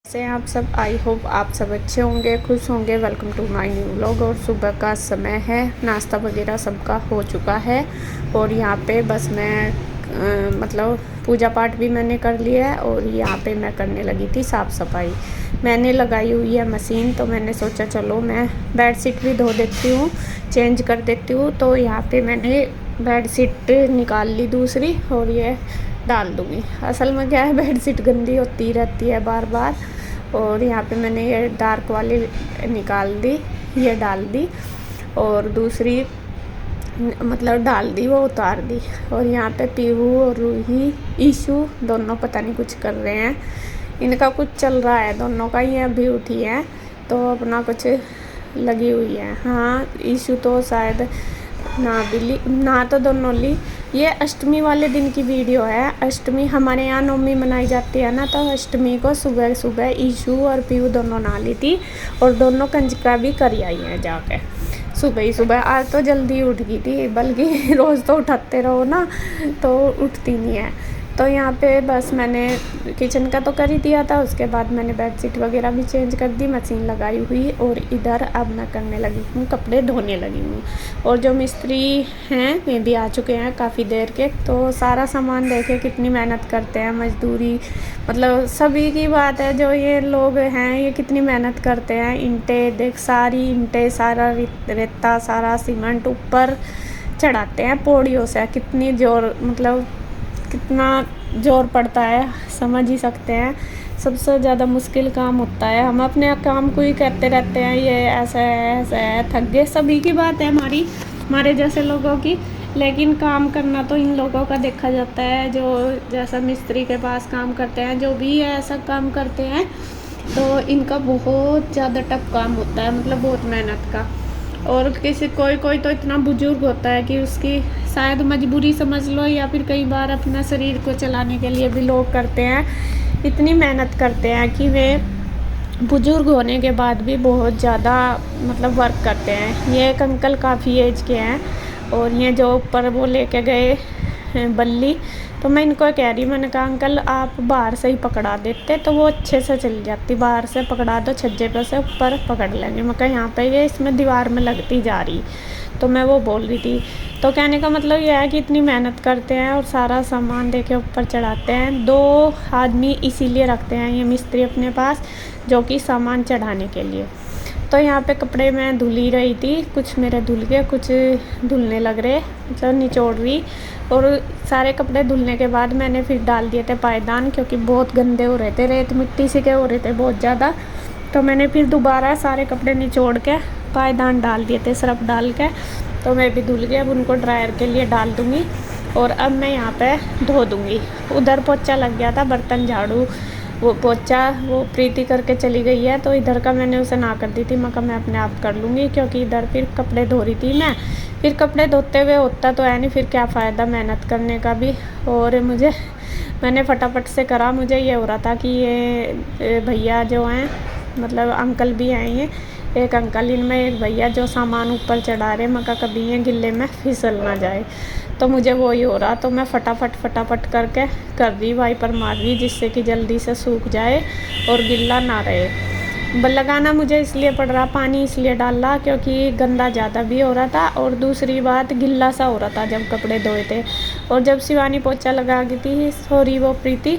से आप सब, आई होप आप सब अच्छे होंगे, खुश होंगे। Welcome to my new vlog. और सुबह का समय है, नाश्ता वगैरह सबका हो चुका है। और यहाँ पे बस मैं मतलब पूजा पाठ भी मैंने कर लिया है। और यहाँ पे मैं करने लगी थी साफ़ सफाई। मैंने लगाई हुई है मशीन, तो मैंने सोचा चलो मैं बेडशीट भी धो देती हूँ, चेंज कर देती हूँ। तो यहाँ पे मैंने बेडशीट निकाल ली दूसरी, और ये डाल दूँगी। असल में क्या है, बेडशीट गंदी होती रहती है बार बार। और यहाँ पे मैंने ये डार्क वाली निकाल दी, ये डाल दी, और दूसरी मतलब डाल दी, वो उतार दी। और यहाँ पे पीहू और रूही, ईशू दोनों पता नहीं कुछ कर रहे हैं। इनका कुछ चल रहा है दोनों का। ये अभी उठी है तो अपना कुछ लगी हुई है। हाँ, ईशू तो शायद ना तो दोनों ली। ये अष्टमी वाले दिन की वीडियो है। अष्टमी हमारे यहाँ नवमी मनाई जाती है ना, तो अष्टमी को सुबह सुबह ईशू और पीयू दोनों नहा ली थी। और दोनों कंजका भी कर आई हैं जाके सुबह ही सुबह। आज तो जल्दी उठ गई थी, बल्कि रोज़ तो उठाते रहो ना तो उठती नहीं है। तो यहाँ पे बस मैंने किचन का तो कर ही दिया था। उसके बाद मैंने बेडशीट वगैरह भी चेंज कर दी, मशीन लगाई हुई। और इधर अब मैं करने लगी हूँ, कपड़े धोने लगी हूँ। और जो मिस्त्री हैं वे भी आ चुके हैं काफ़ी देर के। तो सारा सामान देखे कितनी मेहनत करते हैं, मजदूरी मतलब सभी की बात है। जो ये लोग हैं ये कितनी मेहनत करते हैं। ईंटें देख, सारी ईंटें, सारा रेता, सारा सीमेंट ऊपर चढ़ाते हैं पौड़ियों से। कितनी जोर मतलब कितना जोर पड़ता है, समझ ही सकते हैं। सबसे ज़्यादा मुश्किल काम होता है। हम अपने काम को ही करते रहते हैं, ये ऐसा है, थक गए। सभी की बात है, हमारे जैसे लोगों की। लेकिन काम करना तो इन लोगों का देखा जाता है, जो जैसा मिस्त्री के पास काम करते हैं, जो भी ऐसा काम करते हैं, तो इनका बहुत ज़्यादा टफ काम होता है, मतलब बहुत मेहनत का। और कोई तो इतना बुजुर्ग होता है कि उसकी शायद मजबूरी समझ लो, या फिर कई बार अपना शरीर को चलाने के लिए भी लोग करते हैं। इतनी मेहनत करते हैं कि वे बुजुर्ग होने के बाद भी बहुत ज़्यादा मतलब वर्क करते हैं। ये एक अंकल काफ़ी एज के हैं, और ये जो ऊपर वो लेके गए बल्ली, तो मैं इनको कह रही, मैंने कहा अंकल आप बाहर से ही पकड़ा देते तो वो अच्छे से चल जाती। बाहर से पकड़ा दो, छज्जे पर से ऊपर पकड़ लेंगे। मैं कहा यहाँ पे ये इसमें दीवार में लगती जा रही। तो मैं वो बोल रही थी। तो कहने का मतलब ये है कि इतनी मेहनत करते हैं और सारा सामान देके ऊपर चढ़ाते हैं। 2 आदमी इसीलिए रखते हैं ये मिस्त्री अपने पास, जो कि सामान चढ़ाने के लिए। तो यहाँ पे कपड़े मैं धुल ही रही थी, कुछ मेरे धुल गए, कुछ धुलने लग रहे, मतलब निचोड़ रही। और सारे कपड़े धुलने के बाद मैंने फिर डाल दिए थे पायदान, क्योंकि बहुत गंदे हो रहे थे, रेत मिट्टी से के हो रहे थे बहुत ज़्यादा। तो मैंने फिर दोबारा सारे कपड़े निचोड़ के पायदान डाल दिए थे सर्फ डाल के। तो मैं भी धुल गया, अब उनको ड्रायर के लिए डाल दूँगी। और अब मैं यहाँ पे धो दूँगी। उधर पोछा लग गया था, बर्तन झाड़ू, वो पोछा वो प्रीति करके चली गई है, तो इधर का मैंने उसे ना कर दी थी। मैं अपने आप कर लूँगी, क्योंकि इधर फिर कपड़े धो रही थी मैं। फिर कपड़े धोते हुए होता तो है नहीं, फिर क्या फ़ायदा मेहनत करने का भी। और मैंने फटाफट से करा। मुझे ये हो रहा था कि ये भैया जो हैं, मतलब अंकल भी हैं, ये एक अंकल, इनमें एक भैया जो सामान ऊपर चढ़ा रहे, मैं कहा कभी ये गिल्ले में फिसल ना जाए। तो मुझे वही हो रहा, तो मैं फटाफट करके कर दी, वाइपर मार दी, जिससे कि जल्दी से सूख जाए और गिल्ला ना रहे। लगाना मुझे इसलिए पड़ रहा, पानी इसलिए डाला क्योंकि गंदा ज़्यादा भी हो रहा था, और दूसरी बात गिल्ला सा हो रहा था जब कपड़े धोए थे। और जब शिवानी पोछा लगा गई थी, सॉरी वो प्रीति,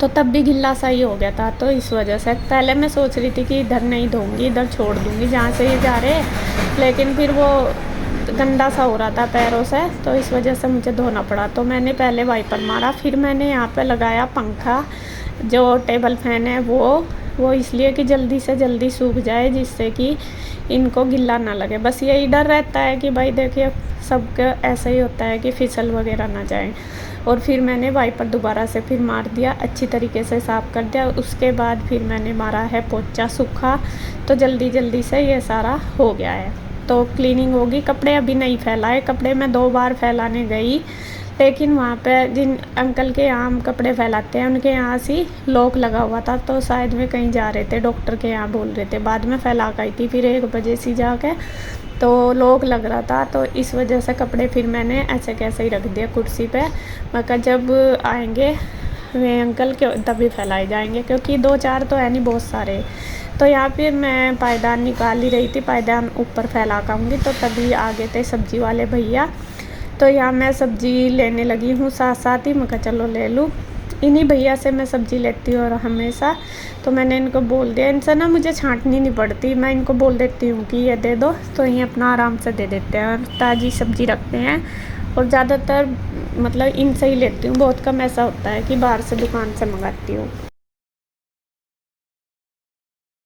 तो तब भी गिल्ला सा ही हो गया था। तो इस वजह से पहले मैं सोच रही थी कि इधर नहीं धोऊंगी, इधर छोड़ दूंगी जहाँ से ये जा रहे, लेकिन फिर वो गंदा सा हो रहा था पैरों से, तो इस वजह से मुझे धोना पड़ा। तो मैंने पहले वाइपर मारा, फिर मैंने यहाँ पे लगाया पंखा, जो टेबल फैन है वो इसलिए कि जल्दी से जल्दी सूख जाए, जिससे कि इनको गिल्ला ना लगे। बस यही डर रहता है कि भाई देखिए सबका ऐसा ही होता है कि फिसल वगैरह ना जाए। और फिर मैंने वाइपर दोबारा से फिर मार दिया, अच्छी तरीके से साफ़ कर दिया। उसके बाद फिर मैंने मारा है पोछा सूखा, तो जल्दी से ये सारा हो गया है। तो क्लीनिंग होगी। कपड़े अभी नहीं फैलाए, कपड़े मैं 2 बार फैलाने गई, लेकिन वहाँ पे जिन अंकल के यहाँ हम कपड़े फैलाते हैं उनके यहाँ से लॉक लगा हुआ था, तो शायद वे कहीं जा रहे थे, डॉक्टर के यहाँ बोल रहे थे। बाद में फैला गई थी फिर 1 बजे से जाके, तो लॉक लग रहा था। तो इस वजह से कपड़े फिर मैंने ऐसे कैसे ही रख दिया कुर्सी पे। मैं कहा जब आएंगे वे अंकल के तभी फैलाए जाएंगे, क्योंकि 2-4 तो है नहीं, बहुत सारे। तो यहाँ पे मैं पायदान निकाल ही रही थी, पायदान ऊपर फैला पाऊँगी, तो तभी आगे थे सब्जी वाले भैया। तो यहाँ मैं सब्जी लेने लगी हूँ साथ साथ ही, मैं कहा चलो ले लूँ। इन्हीं भैया से मैं सब्ज़ी लेती हूँ और हमेशा। तो मैंने इनको बोल दिया, इनसे ना मुझे छांटनी नहीं पड़ती, मैं इनको बोल देती हूँ कि ये दे दो, तो ये अपना आराम से दे देते हैं और ताज़ी सब्ज़ी रखते हैं। और ज़्यादातर मतलब इनसे ही लेती हूँ, बहुत कम ऐसा होता है कि बाहर से दुकान से मंगाती हूँ।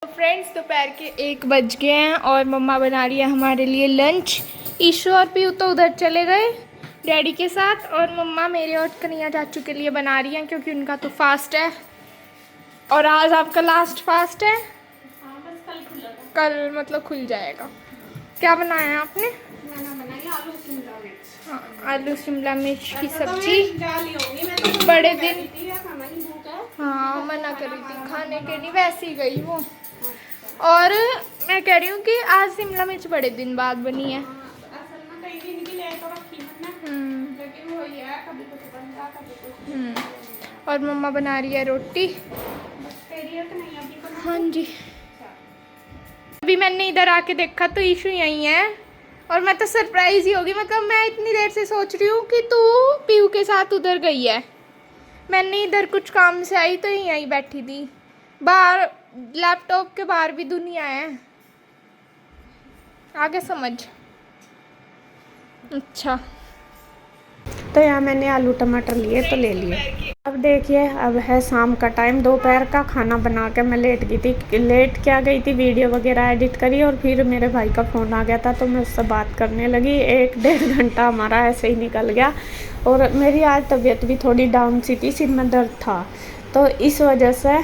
तो फ्रेंड्स दोपहर के 1 बज गए हैं और मम्मा बना रही है हमारे लिए लंच। ईशु और पीयू तो उधर चले गए डैडी के साथ, और मम्मा मेरे और कन्हैया चाचू के लिए बना रही हैं क्योंकि उनका तो फास्ट है। और आज आपका लास्ट फास्ट है? कल मतलब खुल जाएगा। क्या बनाया है आपने? हाँ, आलू शिमला मिर्च की सब्जी। बड़े दिन हाँ मना कर रही थी खाने के लिए, वैसे ही गई वो। और मैं कह रही हूँ कि आज शिमला मिर्च बड़े दिन बाद बनी है। और मम्मा बना रही है रोटी। हाँ जी। अभी मैंने इधर आके देखा तो ईशु यहीं है, और मैं तो सरप्राइज ही होगी। मतलब मैं इतनी देर से सोच रही हूँ कि तू पीयू के साथ उधर गई है। मैंने इधर कुछ काम से आई तो यहीं बैठी थी। बाहर लैपटॉप के बाहर भी दुनिया है, आगे समझ। अच्छा तो यहाँ मैंने आलू टमाटर लिए तो ले लिए। अब देखिए, अब है शाम का टाइम, दोपहर का खाना बना के मैं लेट गई थी। लेट क्या गई थी, वीडियो वगैरह एडिट करी और फिर मेरे भाई का फ़ोन आ गया था तो मैं उससे बात करने लगी। 1-1.5 घंटा हमारा ऐसे ही निकल गया। और मेरी आज तबीयत भी थोड़ी डाउन सी थी, सिर में दर्द था, तो इस वजह से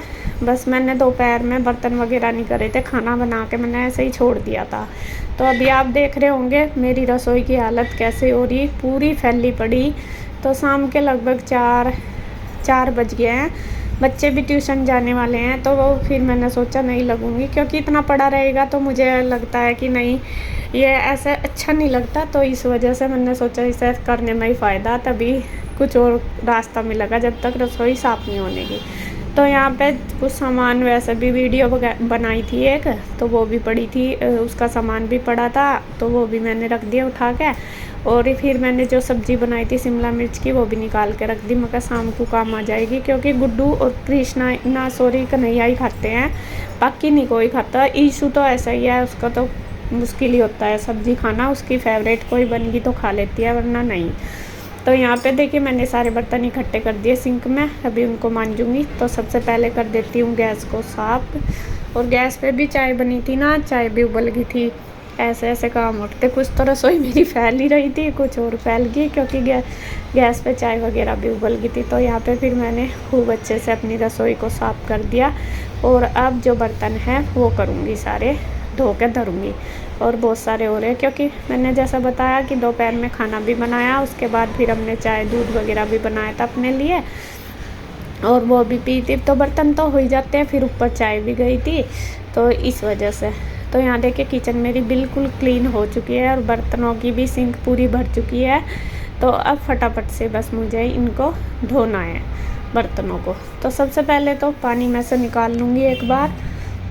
बस मैंने दोपहर में बर्तन वगैरह नहीं करे थे, खाना बना के मैंने ऐसे ही छोड़ दिया था। तो अभी आप देख रहे होंगे मेरी रसोई की हालत कैसे हो रही, पूरी फैली पड़ी। तो शाम के लगभग 4 बज गए हैं, बच्चे भी ट्यूशन जाने वाले हैं। तो वो फिर मैंने सोचा नहीं लगूंगी, क्योंकि इतना पड़ा रहेगा तो मुझे लगता है कि नहीं, ये ऐसे अच्छा नहीं लगता। तो इस वजह से मैंने सोचा इसे करने में ही फ़ायदा, तभी कुछ और रास्ता मिलेगा जब तक रसोई साफ़ नहीं होने की। तो यहाँ पे कुछ सामान, वैसे भी वीडियो बनाई थी एक, तो वो भी पड़ी थी, उसका सामान भी पड़ा था, तो वो भी मैंने रख दिया उठा के। और फिर मैंने जो सब्ज़ी बनाई थी शिमला मिर्च की, वो भी निकाल के रख दी। मैं कहा शाम को काम आ जाएगी, क्योंकि गुड्डू और कृष्णा ना सॉरी कन्हैया ही खाते हैं, बाकी नहीं कोई खाता। ईशु तो ऐसा ही है, उसका तो मुश्किल ही होता है सब्ज़ी खाना, उसकी फेवरेट कोई बन गई तो खा लेती है, वरना नहीं। तो यहाँ पे देखिए मैंने सारे बर्तन इकट्ठे कर दिए सिंक में, अभी उनको मांजूंगी। तो सबसे पहले कर देती हूँ गैस को साफ। और गैस पे भी चाय बनी थी ना, चाय भी उबल गई थी। ऐसे ऐसे काम उठते, कुछ तो रसोई मेरी फैल ही रही थी, कुछ और फैल गई, क्योंकि गैस पे चाय वगैरह भी उबल गई थी। तो यहाँ पे फिर मैंने खूब अच्छे से अपनी रसोई को साफ़ कर दिया। और अब जो बर्तन हैं वो करूँगी, सारे धो के धरूँगी। और बहुत सारे हो रहे हैं, क्योंकि मैंने जैसा बताया कि दोपहर में खाना भी बनाया, उसके बाद फिर हमने चाय दूध वगैरह भी बनाया था अपने लिए, और वो भी पी थी। तो बर्तन तो हो ही जाते हैं, फिर ऊपर चाय भी गई थी, तो इस वजह से। तो यहाँ देखिए किचन मेरी बिल्कुल क्लीन हो चुकी है और बर्तनों की भी सिंक पूरी भर चुकी है। तो अब फटाफट से बस मुझे इनको धोना है बर्तनों को। तो सबसे पहले तो पानी में से निकाल लूँगी एक बार,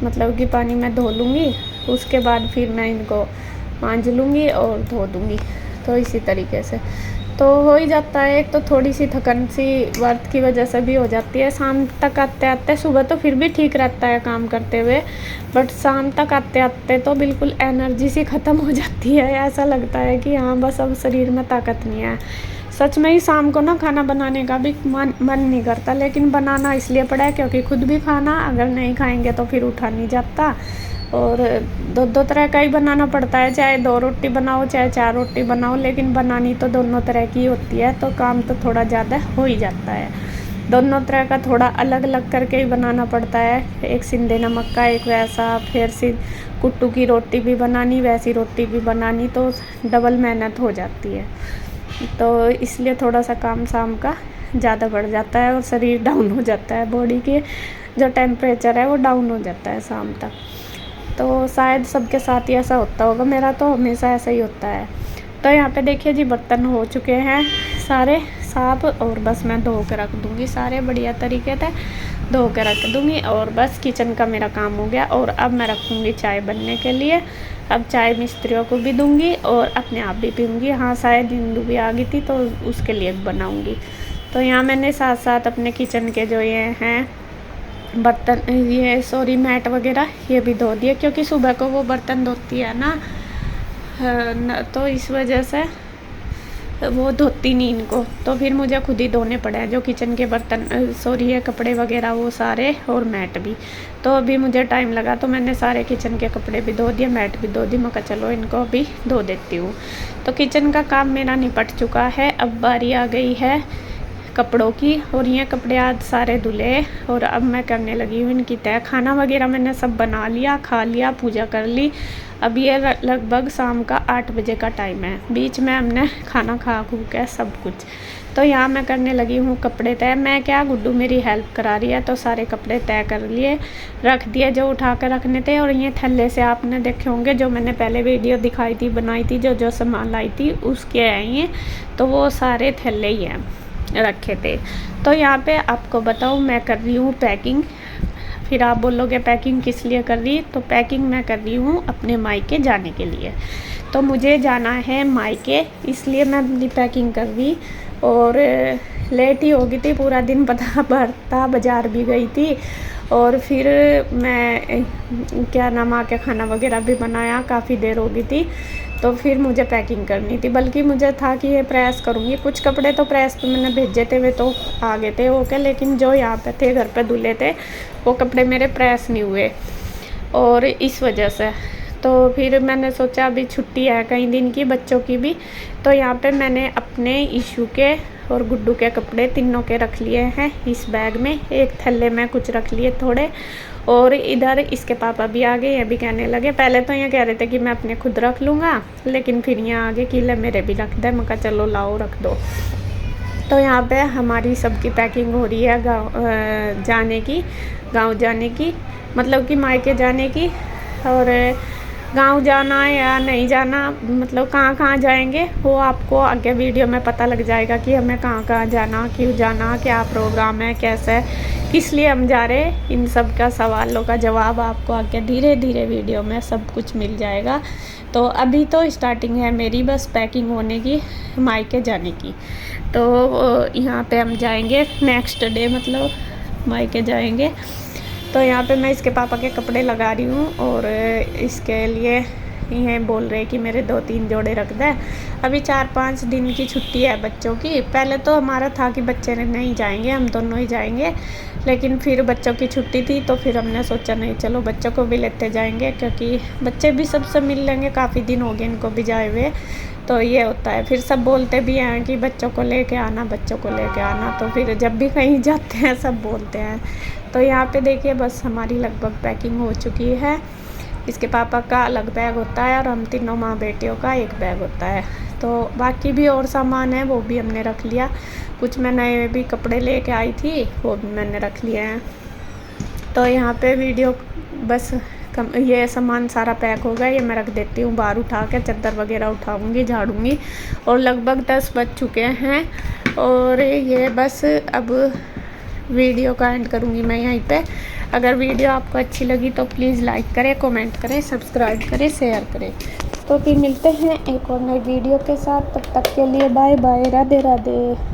मतलब कि पानी में धो लूँगी, उसके बाद फिर मैं इनको मांज लूँगी और धो दूँगी। तो इसी तरीके से तो हो ही जाता है। एक तो थोड़ी सी थकन सी वर्क की वजह से भी हो जाती है शाम तक आते आते। सुबह तो फिर भी ठीक रहता है काम करते हुए, बट शाम तक आते आते तो बिल्कुल एनर्जी सी ख़त्म हो जाती है। ऐसा लगता है कि हाँ बस अब शरीर में ताकत नहीं है। सच में ही शाम को ना खाना बनाने का भी मन नहीं करता, लेकिन बनाना इसलिए पड़ा है क्योंकि खुद भी खाना, अगर नहीं खाएंगे तो फिर उठा नहीं जाता। और दो तरह का ही बनाना पड़ता है, चाहे 2 रोटी बनाओ चाहे 4 रोटी बनाओ, लेकिन बनानी तो दोनों तरह की होती है। तो काम तो थोड़ा ज़्यादा हो ही जाता है, दोनों तरह का थोड़ा अलग अलग करके ही बनाना पड़ता है। एक सिंधे नमक का, एक वैसा, फिर कुट्टू की रोटी भी बनानी, वैसी रोटी भी बनानी, तो डबल मेहनत हो जाती है। तो इसलिए थोड़ा सा काम शाम का ज़्यादा बढ़ जाता है और शरीर डाउन हो जाता है, बॉडी के जो टेम्परेचर है वो डाउन हो जाता है शाम तक। तो शायद सबके साथ ही ऐसा होता होगा, मेरा तो हमेशा ऐसा ही होता है। तो यहाँ पे देखिए जी बर्तन हो चुके हैं सारे साफ, और बस मैं धो के रख दूँगी सारे बढ़िया तरीके से धो के रख दूँगी। और बस किचन का मेरा काम हो गया। और अब मैं रखूँगी चाय बनने के लिए। अब चाय मिस्त्रियों को भी दूँगी और अपने आप भी पीऊँगी। हाँ, शायद इंदु भी आ गई थी तो उसके लिए बनाऊँगी। तो यहाँ मैंने साथ साथ अपने किचन के जो ये हैं बर्तन, ये सॉरी मैट वगैरह ये भी धो दिए, क्योंकि सुबह को वो बर्तन धोती है ना, तो इस वजह से वो धोती नहीं इनको, तो फिर मुझे खुद ही धोने पड़े हैं जो किचन के बर्तन, सॉरी ये कपड़े वगैरह वो सारे, और मैट भी। तो अभी मुझे टाइम लगा तो मैंने सारे किचन के कपड़े भी धो दिए, मैट भी धो दी। मैं कहा चलो इनको भी धो देती हूँ। तो किचन का काम मेरा निपट चुका है। अब बारी आ गई है कपड़ों की, और ये कपड़े आज सारे धुले और अब मैं करने लगी हूँ इनकी तय। खाना वगैरह मैंने सब बना लिया, खा लिया, पूजा कर ली। अब ये लगभग शाम का 8 बजे का टाइम है। बीच में हमने खाना खा खू के सब कुछ। तो यहाँ मैं करने लगी हूँ कपड़े तय। मैं क्या, गुड्डू मेरी हेल्प करा रही है, तो सारे कपड़े तय कर लिए, रख दिए जो उठा कर रखने थे। और ये थैले से आपने देखे होंगे जो मैंने पहले वीडियो दिखाई थी, बनाई थी, जो जो सामान लाई थी उसके हैं ये, तो वो सारे थैले ही हैं रखे थे। तो यहाँ पे आपको बताऊँ मैं कर रही हूँ पैकिंग। फिर आप बोलोगे पैकिंग किस लिए कर रही, तो पैकिंग मैं कर रही हूँ अपने मायके जाने के लिए। तो मुझे जाना है मायके, इसलिए मैं अपनी पैकिंग कर रही। और लेट ही हो गई थी, पूरा दिन पता भरता बाज़ार भी गई थी, और फिर मैं क्या नाम आके खाना वगैरह भी बनाया, काफ़ी देर हो गई थी। तो फिर मुझे पैकिंग करनी थी, बल्कि मुझे था कि ये प्रेस करूँगी। कुछ कपड़े तो प्रेस पे मैंने भेजे थे, वे तो आ गए थे ओके, लेकिन जो यहाँ पे थे घर पे धुले थे वो कपड़े मेरे प्रेस नहीं हुए, और इस वजह से तो फिर मैंने सोचा अभी छुट्टी है कई दिन की बच्चों की भी, तो यहाँ पे मैंने अपने इशू के और गुड्डू के कपड़े तीनों के रख लिए हैं इस बैग में। एक थैले में कुछ रख लिए थोड़े, और इधर इसके पापा भी आ गए। ये भी कहने लगे, पहले तो ये कह रहे थे कि मैं अपने खुद रख लूँगा, लेकिन फिर यहाँ आगे कि ले मेरे भी रख दे। मैं कहा चलो लाओ रख दो। तो यहाँ पे हमारी सबकी पैकिंग हो रही है गाँव जाने की, मतलब कि मायके जाने की। और गांव जाना या नहीं जाना, मतलब कहाँ कहाँ जाएंगे वो आपको आगे वीडियो में पता लग जाएगा कि हमें कहाँ कहाँ जाना, क्यों जाना, क्या प्रोग्राम है, कैसे, किस लिए हम जा रहे हैं। इन सब का सवालों का जवाब आपको आगे धीरे धीरे वीडियो में सब कुछ मिल जाएगा। तो अभी तो स्टार्टिंग है मेरी बस पैकिंग होने की, मायके जाने की। तो यहाँ पे हम जाएंगे नेक्स्ट डे, मतलब मायके जाएंगे। तो यहाँ पे मैं इसके पापा के कपड़े लगा रही हूँ, और इसके लिए ये बोल रहे कि मेरे 2-3 जोड़े रख दे। अभी 4-5 दिन की छुट्टी है बच्चों की। पहले तो हमारा था कि बच्चे नहीं जाएंगे, हम दोनों ही जाएंगे, लेकिन फिर बच्चों की छुट्टी थी तो फिर हमने सोचा नहीं चलो बच्चों को भी लेते जाएंगे, क्योंकि बच्चे भी सबसे मिल लेंगे, काफ़ी दिन हो गए इनको भी जाए हुए। तो ये होता है, फिर सब बोलते भी हैं कि बच्चों को लेके आना, बच्चों को लेके आना। तो फिर जब भी कहीं जाते हैं सब बोलते हैं। तो यहाँ पे देखिए बस हमारी लगभग पैकिंग हो चुकी है। इसके पापा का अलग बैग होता है और हम तीनों माँ बेटियों का एक बैग होता है। तो बाकी भी और सामान है वो भी हमने रख लिया। कुछ मैं नए भी कपड़े लेके आई थी वो भी मैंने रख लिए हैं। तो यहाँ पे वीडियो बस ये सामान सारा पैक होगा, ये मैं रख देती हूँ बाहर उठा के, चादर वगैरह उठाऊँगी, झाड़ूँगी। और लगभग 10 बज चुके हैं, और ये बस अब वीडियो का एंड करूँगी मैं यहीं पे। अगर वीडियो आपको अच्छी लगी तो प्लीज़ लाइक करें, कमेंट करें, सब्सक्राइब करें, शेयर करें। तो फिर मिलते हैं एक और नई वीडियो के साथ, तब तक के लिए बाय बाय, राधे राधे।